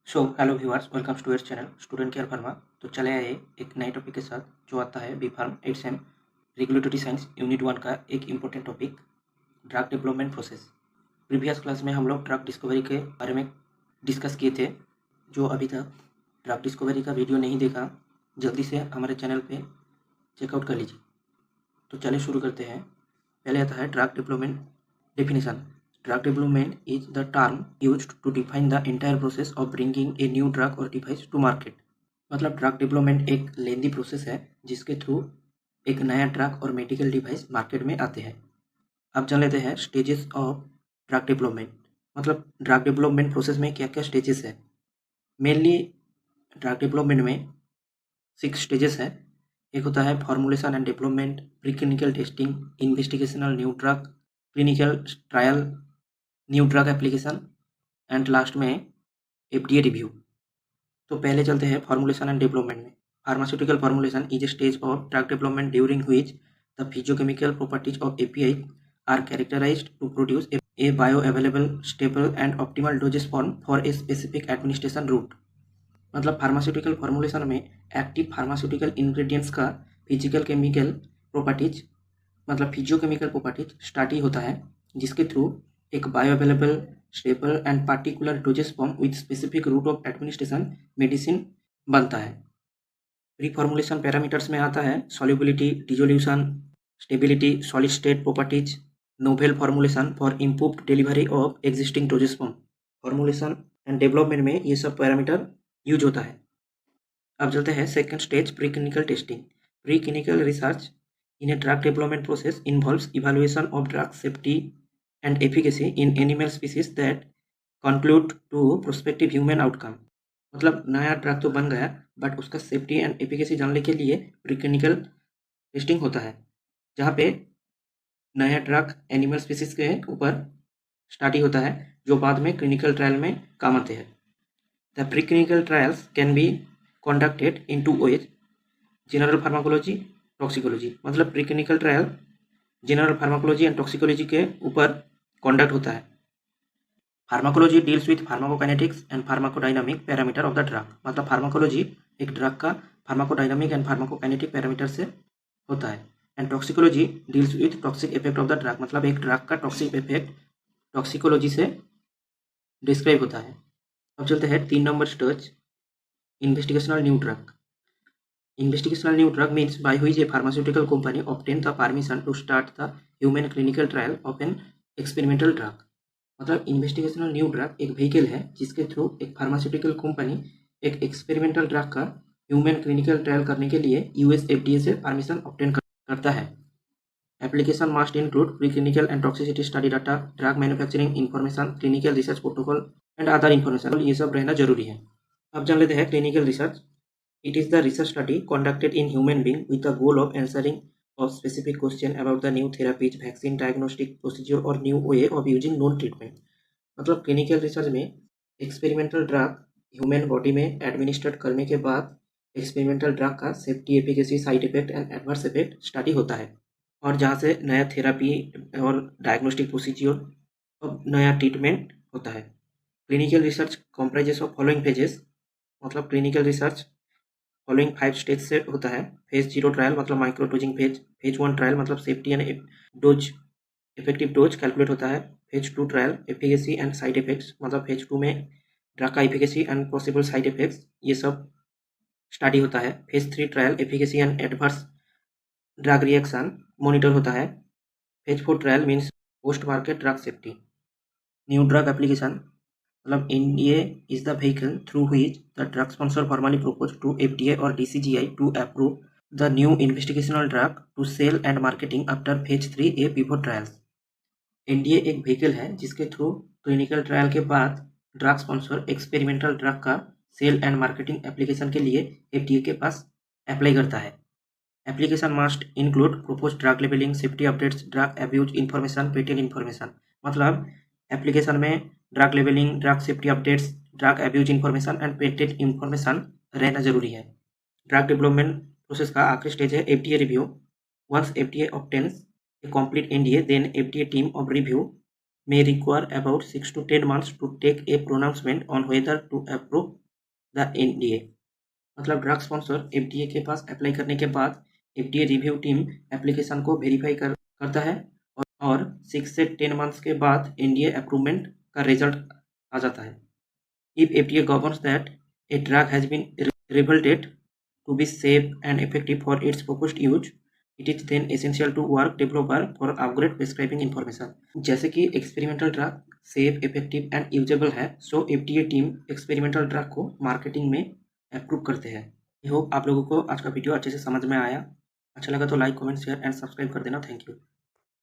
Hello viewers, welcome to your channel student care pharma. तो चले आए एक नए टॉपिक के साथ जो आता है B pharm 8 sem regulatory science unit 1 का एक important topic drug development process. Previous class में हम लोग ड्रग डिस्कवरी के बारे में डिस्कस किए थे। जो अभी तक ड्रग डिस्कवरी का वीडियो नहीं देखा, जल्दी से हमारे चैनल पे चेकआउट कर लीजिए। तो चलिए शुरू करते हैं। पहले आता है drug development definition. Drug development is the term used to define the entire process of bringing a new drug or device to market। मतलब ड्रग डेवलपमेंट एक लेंदी प्रोसेस है जिसके थ्रू एक नया ड्रग और मेडिकल डिवाइस मार्केट में आते हैं। अब जान लेते हैं स्टेजेस ऑफ ड्रग डेवलपमेंट। मतलब ड्रग डेवलपमेंट प्रोसेस में क्या क्या स्टेजेस है। मेनली ड्रग डेवलपमेंट में 6 स्टेजेस है। एक होता है formulation and development, pre clinical testing, investigational new drug, clinical trial, new drug application and last में FDA रिव्यू। तो पहले चलते हैं फॉर्मुलेशन एंड डेवलपमेंट में। Pharmaceutical formulation is a stage of drug development during which the physicochemical properties of API are characterized to produce a bioavailable stable and optimal doses form for a specific administration route. मतलब pharmaceutical formulation में active pharmaceutical ingredients का physical chemical properties मतलब physicochemical properties start होता है जिसके through एक bioavailable stable and particular doses form with specific route of administration medicine बनता है। प्री फॉर्मुलेशन पैरामीटर्स में आता है solubility, dissolution, stability, solid state properties, novel formulation for improved delivery of existing doses form. Formulation and development में ये सब parameter use होता है। अब चलते हैं second stage pre clinical testing. Pre clinical research in a drug development process involves evaluation of drug safety and efficacy in animal species that conclude to prospective human outcome। मतलब नया drug तो बन गया बट उसका safety and efficacy जानने के लिए preclinical testing होता है जहाँ पे नया ड्रग एनिमल स्पीसीज के ऊपर स्टार्ट होता है जो बाद में क्लिनिकल ट्रायल में काम आते हैं। The preclinical trials can be conducted in 2 ways, general pharmacology, toxicology. मतलब preclinical trial general pharmacology and toxicology के ऊपर कंडक्ट होता है। Pharmacology deals with pharmacokinetics and pharmacodynamic parameter of the drug. मतलब फार्माकोलॉजी एक ड्रग का फार्माकोडायनामिक एंड फार्माकोकाइनेटिक पैरामीटर से होता है। And toxicology deals with toxic effect of the drug. मतलब एक ड्रग का टॉक्सिक इफेक्ट टॉक्सिकोलॉजी से डिस्क्राइब होता है। अब चलते हैं 3 number stage, investigational new drug. Investigational new drug means by which a pharmaceutical company obtains the permission to start the human clinical trial of an experimental drug। मतलब investigational new drug एक vehicle है जिसके through एक pharmaceutical company एक experimental drug का human clinical trial करने के लिए US FDA से परमिशन ऑब्टेन करता है। Application must include pre clinical and toxicity study data, drug manufacturing information, clinical research protocol and other information. ये सब रहना जरूरी है। अब जान लेते हैं clinical research. It is the research study conducted in human being with the goal of answering of specific question about the new therapies, vaccine, diagnostic procedure or new way of using known treatment। मतलब clinical research में experimental drug human body में administrate करने के बाद experimental drug का safety, efficacy, side effect and adverse effect study होता है और जहाँ से नया थेरापी और डायग्नोस्टिक प्रोसीजर और नया ट्रीटमेंट होता है। Clinical research comprises of following phases. मतलब क्लिनिकल रिसर्च फॉलोइंग 5 स्टेज से होता है। फेज 0 ट्रायल मतलब micro dosing phase. Phase 1 trial मतलब safety and dose effective dose calculate होता है। Phase 2 trial efficacy and side effects. मतलब फेज 2 में ड्रग का efficacy and possible side effects ये सब स्टडी होता है। Phase 3 trial efficacy and adverse drug reaction monitor होता है। Phase 4 trial means post market drug safety. New drug application मतलब NDA is the vehicle through which the drug sponsor formally proposed to FDA or DCGI to approve the new investigational drug to sell and marketing after phase 3A pivot trials। NDA एक vehicle है जिसके through clinical trial के बाद drug sponsor experimental drug का cell and marketing application के लिए FDA के पास apply करता है। Application must include propose drug labelling, safety updates, drug abuse information, patent information. मतलब एप्लीकेशन में drug labelling, drug safety updates, drug abuse information and patent information रहना जरूरी है। ड्रग डेवलपमेंट प्रोसेस का आखिरी स्टेज है FDA review. Once FDA obtains a complete NDA then FDA team of review may require about 6 to 10 months to take a pronouncement on whether to approve the NDA। मतलब drug sponsor FDA के पास apply करने के बाद FDA review team application को verify करता है और 6 से 10 मंथ्स के बाद NDA अप्रूवमेंट का रिजल्ट आ जाता है। If FDA governs that a drug has been revalidated to be safe and effective for its proposed use, it is then essential to work developer for upgrade prescribing information। जैसे कि experimental drug safe effective and usable है, सो FDA team experimental drug को marketing में approve करते हैं। I hope आप लोगों को आज का वीडियो अच्छे से समझ में आया। अच्छा लगा तो like comment share and subscribe कर देना। Thank you.